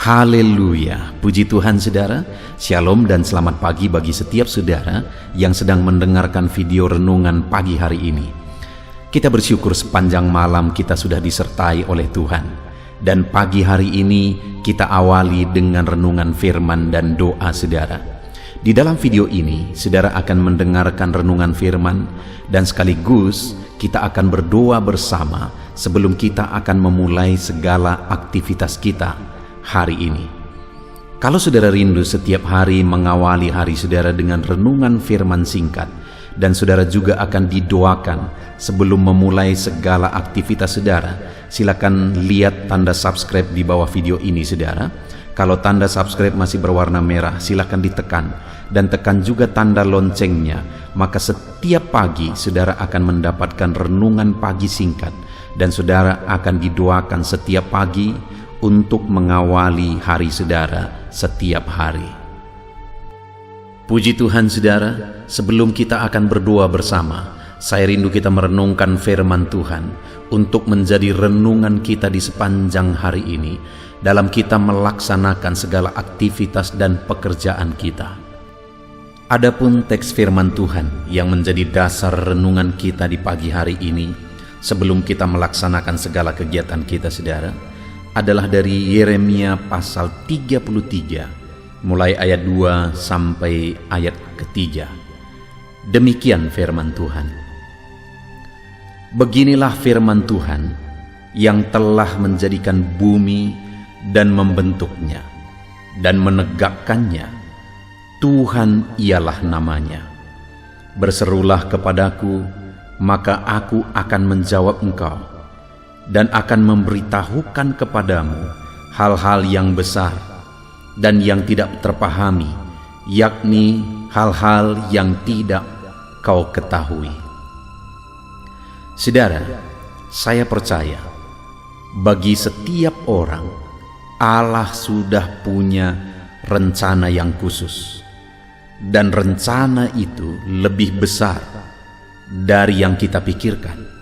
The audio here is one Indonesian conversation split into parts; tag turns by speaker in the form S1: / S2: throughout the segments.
S1: Haleluya, puji Tuhan saudara. Shalom dan selamat pagi bagi setiap saudara yang sedang mendengarkan video renungan pagi hari ini. Kita bersyukur sepanjang malam kita sudah disertai oleh Tuhan. Dan pagi hari ini kita awali dengan renungan firman dan doa saudara. Di dalam video ini saudara akan mendengarkan renungan firman dan sekaligus kita akan berdoa bersama sebelum kita akan memulai segala aktivitas kita hari ini. Kalau saudara rindu setiap hari mengawali hari saudara dengan renungan firman singkat, dan saudara juga akan didoakan sebelum memulai segala aktivitas saudara, silakan lihat tanda subscribe di bawah video ini saudara. Kalau tanda subscribe masih berwarna merah, silakan ditekan dan tekan juga tanda loncengnya, maka setiap pagi saudara akan mendapatkan renungan pagi singkat dan saudara akan didoakan setiap pagi untuk mengawali hari saudara setiap hari. Puji Tuhan saudara, sebelum kita akan berdoa bersama, saya rindu kita merenungkan firman Tuhan untuk menjadi renungan kita di sepanjang hari ini dalam kita melaksanakan segala aktivitas dan pekerjaan kita. Adapun teks firman Tuhan yang menjadi dasar renungan kita di pagi hari ini sebelum kita melaksanakan segala kegiatan kita saudara, adalah dari Yeremia pasal 33 mulai ayat 2 sampai ayat ketiga. Demikian firman Tuhan. Beginilah firman Tuhan yang telah menjadikan bumi dan membentuknya dan menegakkannya. Tuhan ialah namanya. Berserulah kepadaku, maka aku akan menjawab engkau dan akan memberitahukan kepadamu hal-hal yang besar dan yang tidak terpahami, yakni hal-hal yang tidak kau ketahui. Saudara, saya percaya bagi setiap orang Allah sudah punya rencana yang khusus, dan rencana itu lebih besar dari yang kita pikirkan.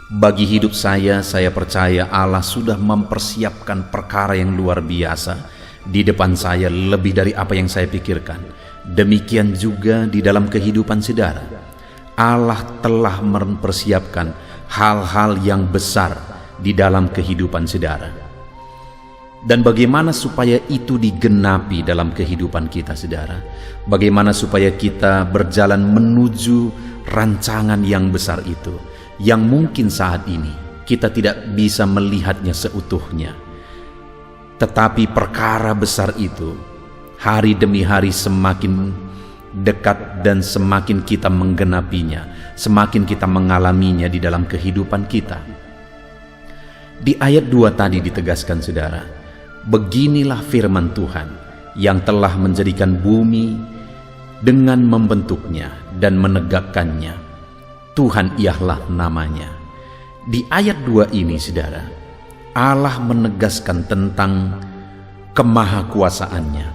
S1: Bagi hidup saya percaya Allah sudah mempersiapkan perkara yang luar biasa di depan saya, lebih dari apa yang saya pikirkan. Demikian juga di dalam kehidupan saudara, Allah telah mempersiapkan hal-hal yang besar di dalam kehidupan saudara. Dan bagaimana supaya itu digenapi dalam kehidupan kita saudara? Bagaimana supaya kita berjalan menuju rancangan yang besar itu, yang mungkin saat ini kita tidak bisa melihatnya seutuhnya, tetapi perkara besar itu hari demi hari semakin dekat dan semakin kita menggenapinya, semakin kita mengalaminya di dalam kehidupan kita. Di ayat 2 tadi ditegaskan saudara, beginilah firman Tuhan yang telah menjadikan bumi dengan membentuknya dan menegakkannya. Tuhan ialah namanya. Di ayat 2 ini saudara, Allah menegaskan tentang kemahakuasaannya,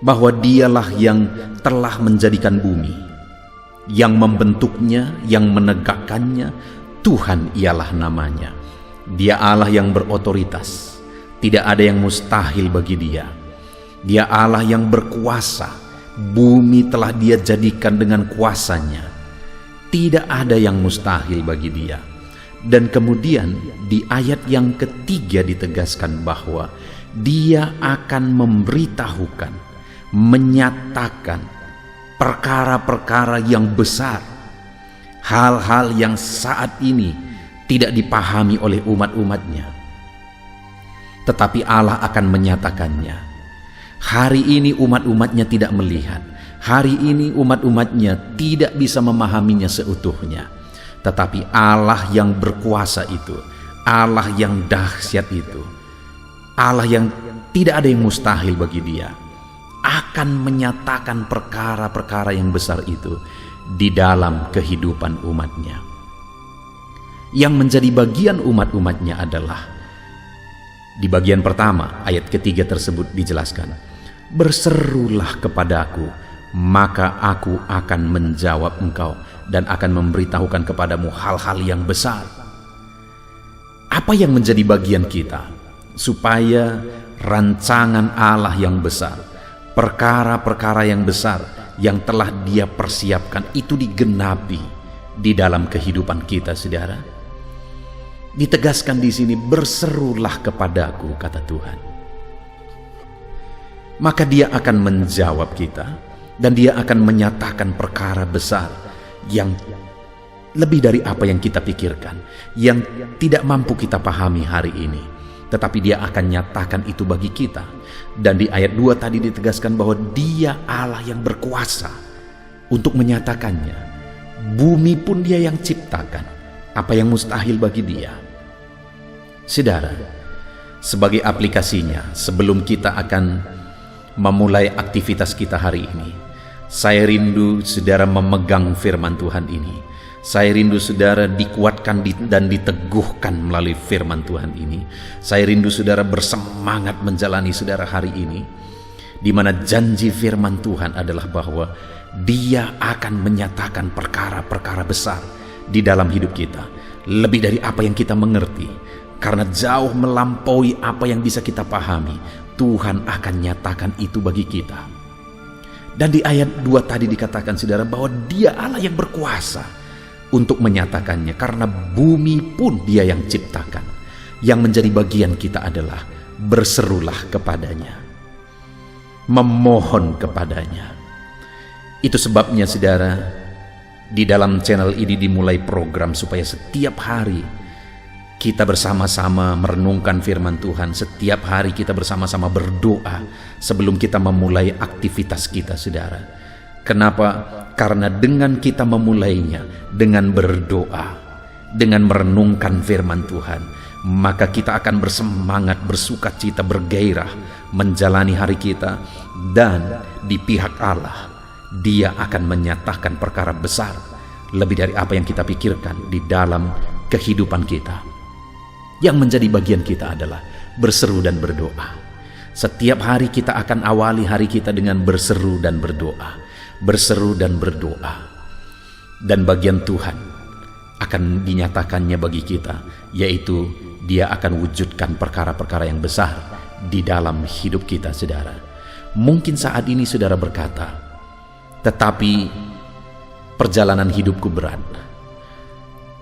S1: bahwa dialah yang telah menjadikan bumi, yang membentuknya, yang menegakkannya. Tuhan ialah namanya. Dia Allah yang berotoritas, tidak ada yang mustahil bagi dia. Dia Allah yang berkuasa, bumi telah dia jadikan dengan kuasanya. Tidak ada yang mustahil bagi dia. Dan kemudian di ayat yang ketiga ditegaskan bahwa dia akan memberitahukan, menyatakan perkara-perkara yang besar, hal-hal yang saat ini tidak dipahami oleh umat-umatnya, tetapi Allah akan menyatakannya. Hari ini umat-umatnya tidak melihat, hari ini umat-umatnya tidak bisa memahaminya seutuhnya, tetapi Allah yang berkuasa itu, Allah yang dahsyat itu, Allah yang tidak ada yang mustahil bagi dia, akan menyatakan perkara-perkara yang besar itu di dalam kehidupan umatnya. Yang menjadi bagian umat-umatnya adalah di bagian pertama ayat ketiga tersebut dijelaskan, berserulah kepadaku, maka aku akan menjawab engkau dan akan memberitahukan kepadamu hal-hal yang besar. Apa yang menjadi bagian kita? supaya rancangan Allah yang besar, perkara-perkara yang besar yang telah Dia persiapkan itu digenapi di dalam kehidupan kita, saudara. Ditegaskan di sini, berserulah kepadaku, kata Tuhan. Maka Dia akan menjawab kita, dan Dia akan menyatakan perkara besar yang lebih dari apa yang kita pikirkan, yang tidak mampu kita pahami hari ini. Tetapi Dia akan nyatakan itu bagi kita. Dan di ayat 2 tadi ditegaskan bahwa Dia Allah yang berkuasa untuk menyatakannya. Bumi pun Dia yang ciptakan. Apa yang mustahil bagi Dia? Saudara, sebagai aplikasinya, sebelum kita akan memulai aktivitas kita hari ini, saya rindu saudara memegang firman Tuhan ini. Saya rindu saudara dikuatkan dan diteguhkan melalui firman Tuhan ini. Saya rindu saudara bersemangat menjalani saudara hari ini, di mana janji firman Tuhan adalah bahwa Dia akan menyatakan perkara-perkara besar di dalam hidup kita, lebih dari apa yang kita mengerti, karena jauh melampaui apa yang bisa kita pahami. Tuhan akan nyatakan itu bagi kita. Dan di ayat 2 tadi dikatakan saudara bahwa Dia Allah yang berkuasa untuk menyatakannya, karena bumi pun Dia yang ciptakan. Yang menjadi bagian kita adalah berserulah kepadanya, memohon kepadanya. Itu sebabnya saudara, di dalam channel ini dimulai program supaya setiap hari kita bersama-sama merenungkan firman Tuhan. Setiap hari kita bersama-sama berdoa sebelum kita memulai aktivitas kita, saudara. Kenapa? Karena dengan kita memulainya dengan berdoa, dengan merenungkan firman Tuhan, maka kita akan bersemangat, bersukacita, bergairah menjalani hari kita. Dan di pihak Allah, Dia akan menyatakan perkara besar lebih dari apa yang kita pikirkan di dalam kehidupan kita. Yang menjadi bagian kita adalah berseru dan berdoa. Setiap hari kita akan awali hari kita dengan berseru dan berdoa. Berseru dan berdoa. Dan bagian Tuhan akan dinyatakannya bagi kita, yaitu Dia akan wujudkan perkara-perkara yang besar di dalam hidup kita, saudara. Mungkin saat ini saudara berkata, tetapi perjalanan hidupku berat,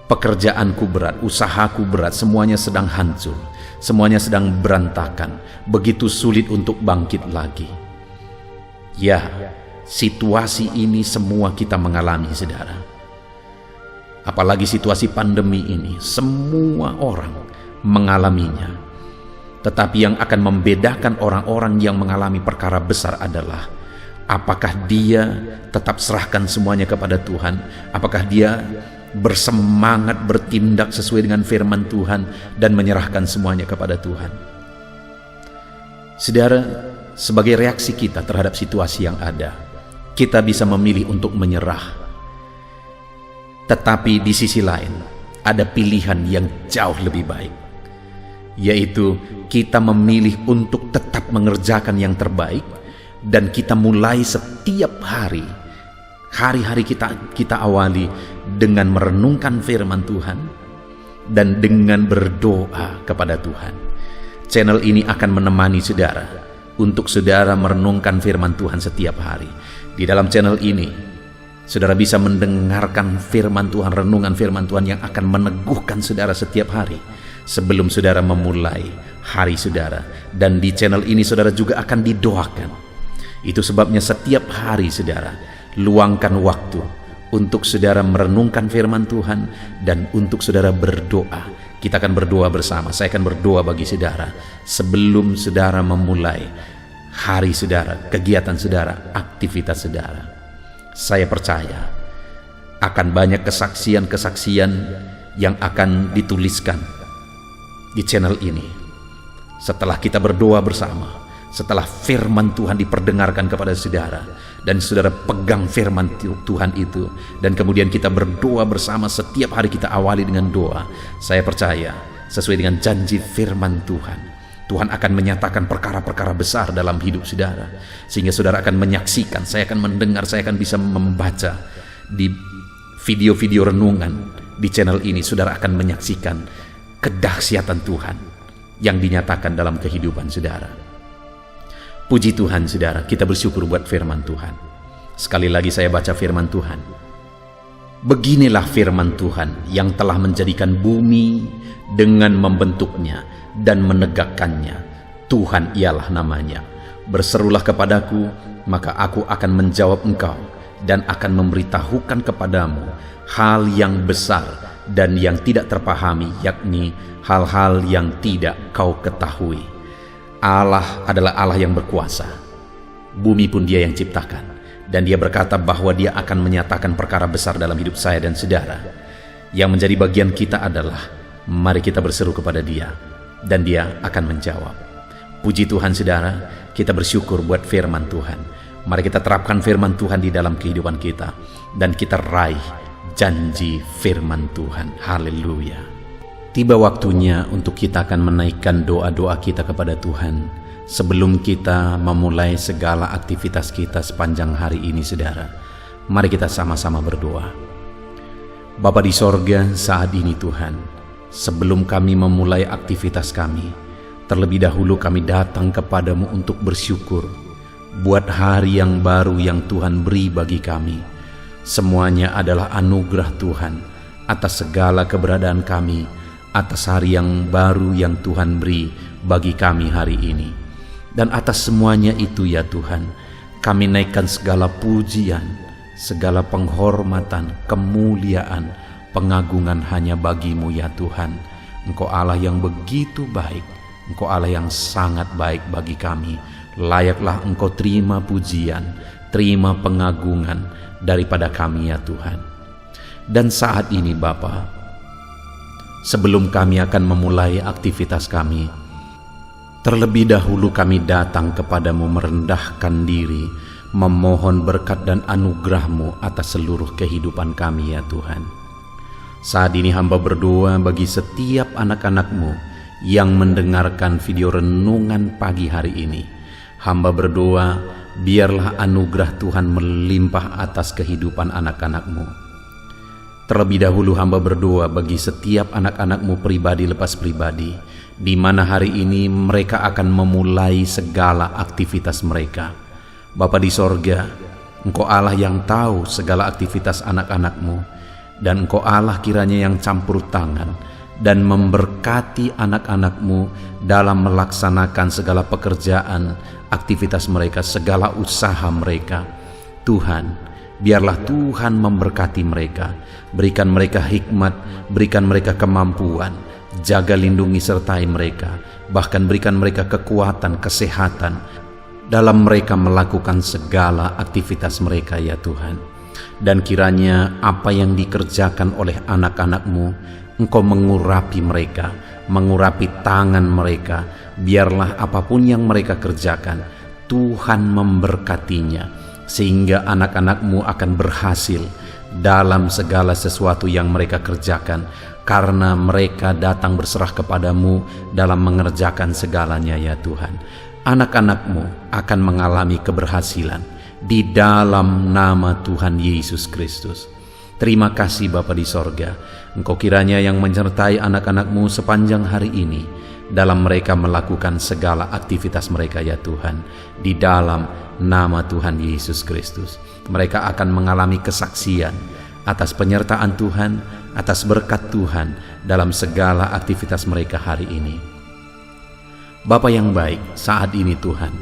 S1: pekerjaanku berat, usahaku berat, semuanya sedang hancur, semuanya sedang berantakan, begitu sulit untuk bangkit lagi. Ya, situasi ini semua kita mengalami, saudara. Apalagi situasi pandemi ini, semua orang mengalaminya. Tetapi yang akan membedakan orang-orang yang mengalami perkara besar adalah apakah dia tetap serahkan semuanya kepada Tuhan, apakah dia bersemangat bertindak sesuai dengan firman Tuhan dan menyerahkan semuanya kepada Tuhan. Saudara, sebagai reaksi kita terhadap situasi yang ada, kita bisa memilih untuk menyerah. Tetapi di sisi lain, ada pilihan yang jauh lebih baik, yaitu kita memilih untuk tetap mengerjakan yang terbaik, dan kita mulai setiap hari-hari kita awali dengan merenungkan firman Tuhan dan dengan berdoa kepada Tuhan. Channel ini akan menemani saudara untuk saudara merenungkan firman Tuhan setiap hari. Di dalam channel ini saudara bisa mendengarkan firman Tuhan, renungan firman Tuhan yang akan meneguhkan saudara setiap hari sebelum saudara memulai hari saudara. Dan di channel ini saudara juga akan didoakan. Itu sebabnya setiap hari saudara luangkan waktu untuk saudara merenungkan firman Tuhan dan untuk saudara berdoa. Kita akan berdoa bersama. Saya akan berdoa bagi saudara sebelum saudara memulai hari saudara, kegiatan saudara, aktivitas saudara. Saya percaya akan banyak kesaksian-kesaksian yang akan dituliskan di channel ini setelah kita berdoa bersama, setelah firman Tuhan diperdengarkan kepada saudara dan saudara pegang firman Tuhan itu, dan kemudian kita berdoa bersama. Setiap hari kita awali dengan doa. Saya percaya sesuai dengan janji firman Tuhan, Tuhan akan menyatakan perkara-perkara besar dalam hidup saudara, sehingga saudara akan menyaksikan, saya akan mendengar, saya akan bisa membaca di video-video renungan di channel ini. Saudara akan menyaksikan kedahsyatan Tuhan, yang dinyatakan dalam kehidupan saudara. Puji Tuhan saudara, kita bersyukur buat firman Tuhan. Sekali lagi saya baca firman Tuhan. Beginilah firman Tuhan yang telah menjadikan bumi dengan membentuknya dan menegakkannya. Tuhan ialah namanya. Berserulah kepadaku, maka aku akan menjawab engkau dan akan memberitahukan kepadamu hal yang besar dan yang tidak terpahami, yakni hal-hal yang tidak kau ketahui. Allah adalah Allah yang berkuasa. Bumi pun Dia yang ciptakan, dan Dia berkata bahwa Dia akan menyatakan perkara besar dalam hidup saya dan saudara. Yang menjadi bagian kita adalah mari kita berseru kepada Dia, dan Dia akan menjawab. Puji Tuhan saudara, kita bersyukur buat firman Tuhan. Mari kita terapkan firman Tuhan di dalam kehidupan kita, dan kita raih janji firman Tuhan. Haleluya. Tiba waktunya untuk kita akan menaikkan doa-doa kita kepada Tuhan sebelum kita memulai segala aktivitas kita sepanjang hari ini saudara. Mari kita sama-sama berdoa. Bapa di sorga, saat ini Tuhan, sebelum kami memulai aktivitas kami, terlebih dahulu kami datang kepadamu untuk bersyukur buat hari yang baru yang Tuhan beri bagi kami. Semuanya adalah anugerah Tuhan atas segala keberadaan kami, atas hari yang baru yang Tuhan beri bagi kami hari ini. Dan atas semuanya itu ya Tuhan, kami naikkan segala pujian, segala penghormatan, kemuliaan, pengagungan hanya bagi-Mu ya Tuhan. Engkau Allah yang begitu baik, Engkau Allah yang sangat baik bagi kami. Layaklah Engkau terima pujian, terima pengagungan daripada kami ya Tuhan. Dan saat ini Bapa, sebelum kami akan memulai aktivitas kami, terlebih dahulu kami datang kepadamu merendahkan diri, memohon berkat dan anugerah-Mu atas seluruh kehidupan kami ya Tuhan. Saat ini hamba berdoa bagi setiap anak-anak-Mu yang mendengarkan video renungan pagi hari ini. Hamba berdoa, biarlah anugerah Tuhan melimpah atas kehidupan anak-anak-Mu. Terlebih dahulu hamba berdoa bagi setiap anak-anak-Mu pribadi lepas pribadi, di mana hari ini mereka akan memulai segala aktivitas mereka. Bapa di sorga, Engkau Allah yang tahu segala aktivitas anak-anak-Mu, dan Engkau Allah kiranya yang campur tangan dan memberkati anak-anak-Mu dalam melaksanakan segala pekerjaan, aktivitas mereka, segala usaha mereka. Tuhan, biarlah Tuhan memberkati mereka, berikan mereka hikmat, berikan mereka kemampuan, jaga lindungi sertai mereka, bahkan berikan mereka kekuatan, kesehatan dalam mereka melakukan segala aktivitas mereka ya Tuhan. Dan kiranya apa yang dikerjakan oleh anak-anak-Mu, Engkau mengurapi mereka, mengurapi tangan mereka. Biarlah apapun yang mereka kerjakan, Tuhan memberkatinya, sehingga anak-anak-Mu akan berhasil dalam segala sesuatu yang mereka kerjakan, karena mereka datang berserah kepadamu dalam mengerjakan segalanya ya Tuhan. Anak-anak-Mu akan mengalami keberhasilan di dalam nama Tuhan Yesus Kristus. Terima kasih Bapa di sorga, Engkau kiranya yang menyertai anak-anak-Mu sepanjang hari ini dalam mereka melakukan segala aktivitas mereka ya Tuhan. Di dalam nama Tuhan Yesus Kristus, mereka akan mengalami kesaksian atas penyertaan Tuhan, atas berkat Tuhan dalam segala aktivitas mereka hari ini. Bapa yang baik, saat ini Tuhan,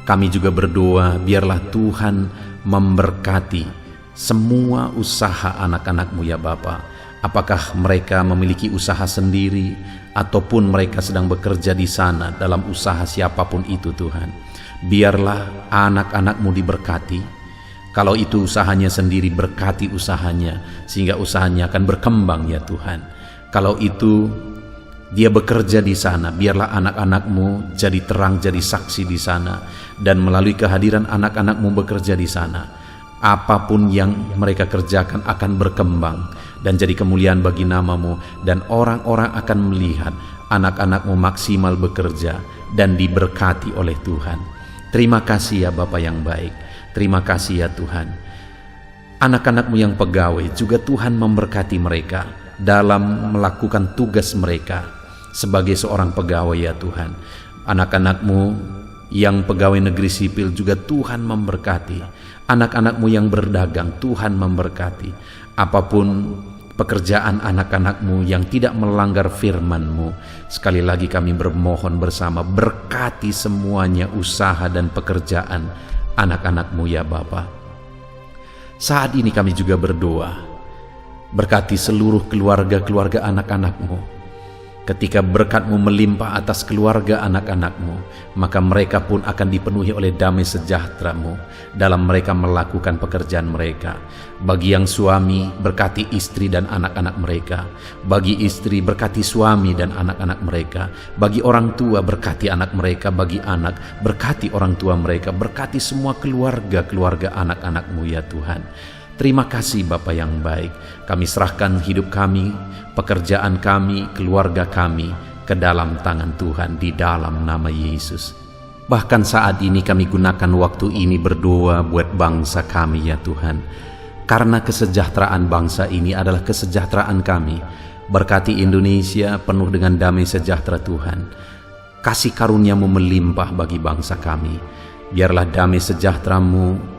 S1: kami juga berdoa biarlah Tuhan memberkati semua usaha anak-anak-Mu ya Bapa. Apakah mereka memiliki usaha sendiri ataupun mereka sedang bekerja di sana dalam usaha siapapun itu Tuhan. Biarlah anak-anak-Mu diberkati. Kalau itu usahanya sendiri, berkati usahanya sehingga usahanya akan berkembang ya Tuhan. Kalau itu dia bekerja di sana, biarlah anak-anak-Mu jadi terang, jadi saksi di sana, dan melalui kehadiran anak-anak-Mu bekerja di sana, apapun yang mereka kerjakan akan berkembang dan jadi kemuliaan bagi nama-Mu, dan orang-orang akan melihat anak-anak-Mu maksimal bekerja dan diberkati oleh Tuhan. Terima kasih ya Bapa yang baik, terima kasih ya Tuhan. Anak-anak-Mu yang pegawai juga Tuhan memberkati mereka dalam melakukan tugas mereka. sebagai seorang pegawai ya Tuhan. Anak-anak-Mu yang pegawai negeri sipil juga Tuhan memberkati. Anak-anak-Mu yang berdagang Tuhan memberkati. Apapun pekerjaan anak-anak-Mu yang tidak melanggar firman-Mu, sekali lagi kami bermohon bersama, berkati semuanya usaha dan pekerjaan anak-anak-Mu ya Bapa. Saat ini kami juga berdoa, berkati seluruh keluarga-keluarga anak-anak-Mu. Ketika berkat-Mu melimpah atas keluarga anak-anak-Mu, maka mereka pun akan dipenuhi oleh damai sejahtera-Mu dalam mereka melakukan pekerjaan mereka. Bagi yang suami, berkati istri dan anak-anak mereka. Bagi istri, berkati suami dan anak-anak mereka. Bagi orang tua, berkati anak mereka. Bagi anak, berkati orang tua mereka. Berkati semua keluarga-keluarga anak-anak-Mu ya Tuhan. Terima kasih Bapa yang baik. Kami serahkan hidup kami, pekerjaan kami, keluarga kami ke dalam tangan Tuhan di dalam nama Yesus. Bahkan saat ini kami gunakan waktu ini berdoa buat bangsa kami ya Tuhan. Karena kesejahteraan bangsa ini adalah kesejahteraan kami. Berkati Indonesia penuh dengan damai sejahtera Tuhan. Kasih karunia-Mu melimpah bagi bangsa kami. Biarlah damai sejahtera-Mu,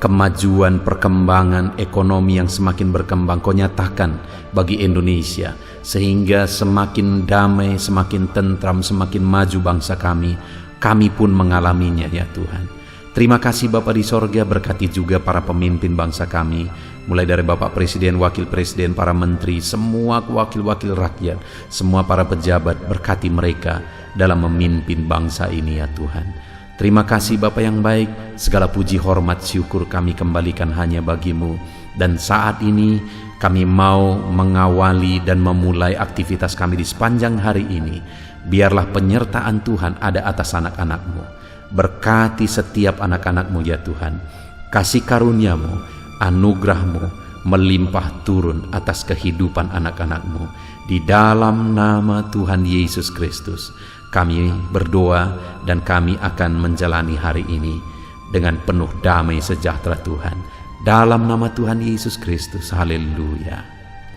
S1: kemajuan, perkembangan ekonomi yang semakin berkembang Kau nyatakan bagi Indonesia, sehingga semakin damai, semakin tentram, semakin maju bangsa kami pun mengalaminya ya Tuhan. Terima kasih Bapa di sorga, berkati juga para pemimpin bangsa kami, mulai dari Bapak Presiden, Wakil Presiden, para menteri, semua wakil-wakil rakyat, semua para pejabat, berkati mereka dalam memimpin bangsa ini ya Tuhan. Terima kasih Bapa yang baik, segala puji hormat syukur kami kembalikan hanya bagi-Mu. Dan saat ini kami mau mengawali dan memulai aktivitas kami di sepanjang hari ini. Biarlah penyertaan Tuhan ada atas anak-anak-Mu. Berkati setiap anak-anak-Mu ya Tuhan. Kasih karunia-Mu, anugerah-Mu melimpah turun atas kehidupan anak-anak-Mu. Di dalam nama Tuhan Yesus Kristus kami berdoa dan kami akan menjalani hari ini dengan penuh damai sejahtera Tuhan. Dalam nama Tuhan Yesus Kristus, haleluya.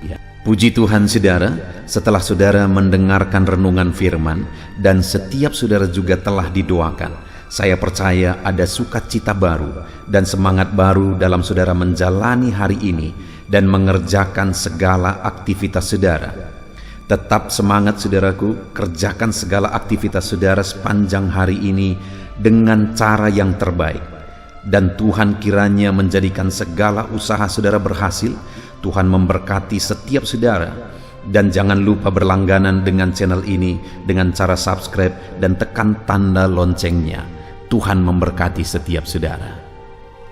S1: Ya. Puji Tuhan saudara, setelah saudara mendengarkan renungan firman dan setiap saudara juga telah didoakan, saya percaya ada sukacita baru dan semangat baru dalam saudara menjalani hari ini dan mengerjakan segala aktivitas saudara. Tetap semangat saudaraku, kerjakan segala aktivitas saudara sepanjang hari ini dengan cara yang terbaik. Dan Tuhan kiranya menjadikan segala usaha saudara berhasil. Tuhan memberkati setiap saudara. Dan jangan lupa berlangganan dengan channel ini dengan cara subscribe dan tekan tanda loncengnya. Tuhan memberkati setiap saudara.